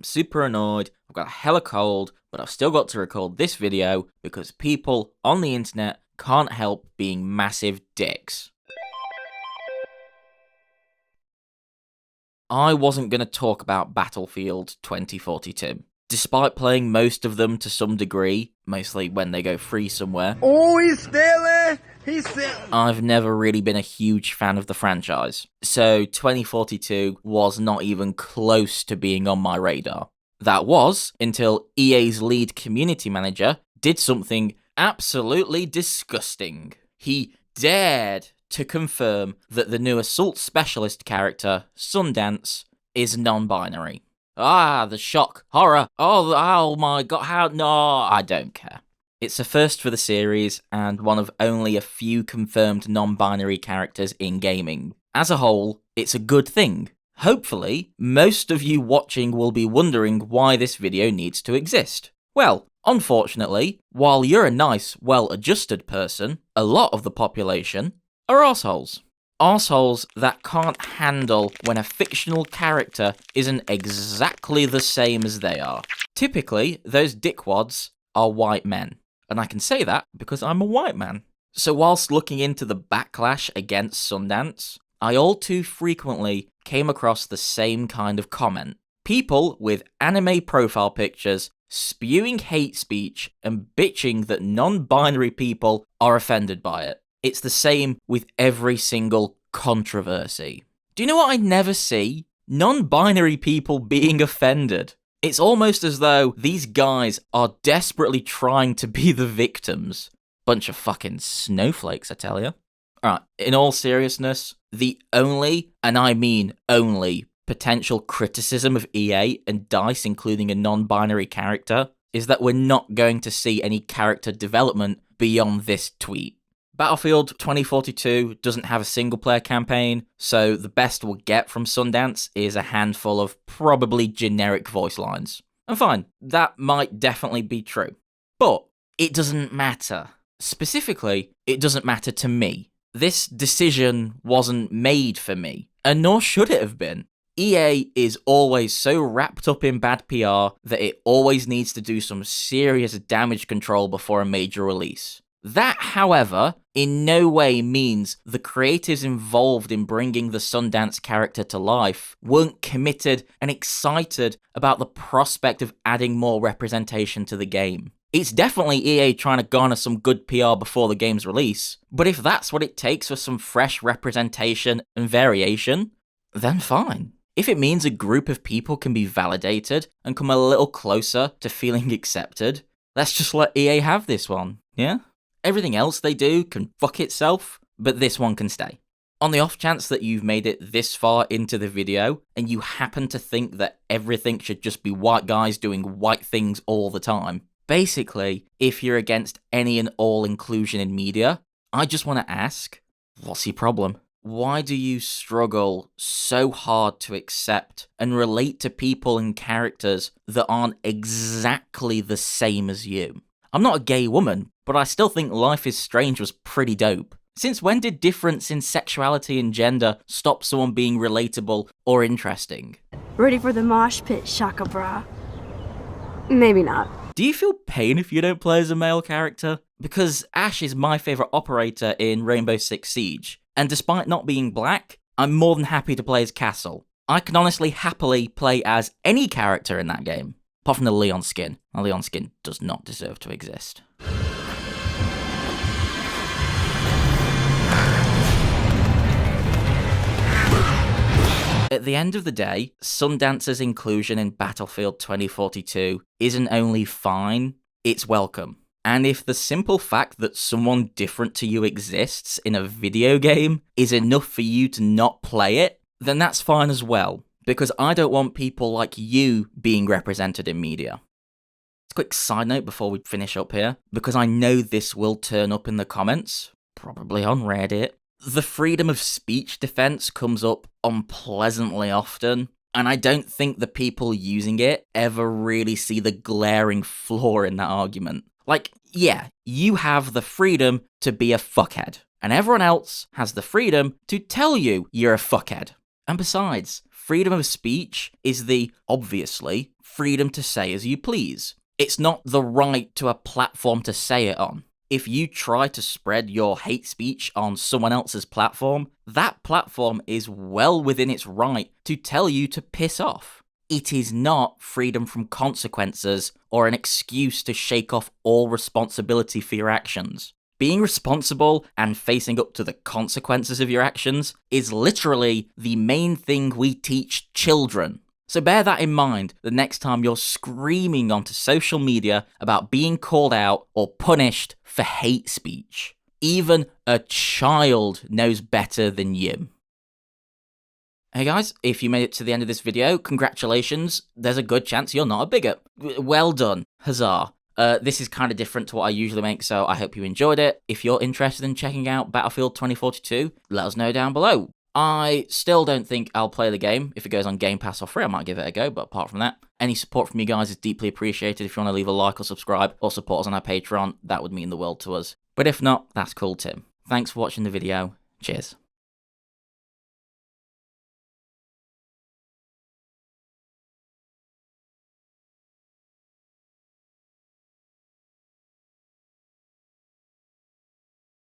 super annoyed, I've got a hella cold, but I've still got to record this video because people on the internet can't help being massive dicks. I wasn't going to talk about Battlefield 2042. Despite playing most of them to some degree, mostly when they go free somewhere. Oh, he's stealing! He's stealing! I've never really been a huge fan of the franchise, so 2042 was not even close to being on my radar. That was until EA's lead community manager did something absolutely disgusting. He dared to confirm that the new assault specialist character, Sundance, is non-binary. Ah, the shock, horror, oh my god, how, no, I don't care. It's a first for the series, and one of only a few confirmed non-binary characters in gaming. As a whole, it's a good thing. Hopefully, most of you watching will be wondering why this video needs to exist. Well, unfortunately, while you're a nice, well-adjusted person, a lot of the population are arseholes. Arseholes that can't handle when a fictional character isn't exactly the same as they are. Typically, those dickwads are white men. And I can say that because I'm a white man. So whilst looking into the backlash against Sundance, I all too frequently came across the same kind of comment. People with anime profile pictures spewing hate speech and bitching that non-binary people are offended by it. It's the same with every single controversy. Do you know what I never see? Non-binary people being offended. It's almost as though these guys are desperately trying to be the victims. Bunch of fucking snowflakes, I tell you. Alright, in all seriousness, the only, and I mean only, potential criticism of EA and DICE including a non-binary character is that we're not going to see any character development beyond this tweet. Battlefield 2042 doesn't have a single-player campaign, so the best we'll get from Sundance is a handful of probably generic voice lines. And fine, that might definitely be true. But it doesn't matter. Specifically, it doesn't matter to me. This decision wasn't made for me, and nor should it have been. EA is always so wrapped up in bad PR that it always needs to do some serious damage control before a major release. That, however, in no way means the creatives involved in bringing the Sundance character to life weren't committed and excited about the prospect of adding more representation to the game. It's definitely EA trying to garner some good PR before the game's release, but if that's what it takes for some fresh representation and variation, then fine. If it means a group of people can be validated and come a little closer to feeling accepted, let's just let EA have this one, yeah? Everything else they do can fuck itself, but this one can stay. On the off chance that you've made it this far into the video, and you happen to think that everything should just be white guys doing white things all the time, basically, if you're against any and all inclusion in media, I just want to ask, what's your problem? Why do you struggle so hard to accept and relate to people and characters that aren't exactly the same as you? I'm not a gay woman, but I still think Life is Strange was pretty dope. Since when did difference in sexuality and gender stop someone being relatable or interesting? Ready for the mosh pit, Shaka Bra? Maybe not. Do you feel pain if you don't play as a male character? Because Ash is my favourite operator in Rainbow Six Siege, and despite not being black, I'm more than happy to play as Castle. I can honestly happily play as any character in that game. Apart from the Leon skin. The Leon skin does not deserve to exist. At the end of the day, Sundance's inclusion in Battlefield 2042 isn't only fine, it's welcome. And if the simple fact that someone different to you exists in a video game is enough for you to not play it, then that's fine as well. Because I don't want people like you being represented in media. A quick side note before we finish up here, because I know this will turn up in the comments, probably on Reddit. The freedom of speech defense comes up unpleasantly often, and I don't think the people using it ever really see the glaring flaw in that argument. Like, yeah, you have the freedom to be a fuckhead, and everyone else has the freedom to tell you you're a fuckhead. And besides, Freedom of speech is the, obviously, freedom to say as you please. It's not the right to a platform to say it on. If you try to spread your hate speech on someone else's platform, that platform is well within its right to tell you to piss off. It is not freedom from consequences or an excuse to shake off all responsibility for your actions. Being responsible and facing up to the consequences of your actions is literally the main thing we teach children. So bear that in mind the next time you're screaming onto social media about being called out or punished for hate speech. Even a child knows better than you. Hey guys, if you made it to the end of this video, congratulations. There's a good chance you're not a bigot. Well done. Huzzah. This is kind of different to what I usually make, so I hope you enjoyed it. If you're interested in checking out Battlefield 2042, let us know down below. I still don't think I'll play the game. If it goes on Game Pass or free, I might give it a go, but apart from that, any support from you guys is deeply appreciated. If you want to leave a like or subscribe or support us on our Patreon, that would mean the world to us. But if not, that's cool too. Thanks for watching the video. Cheers.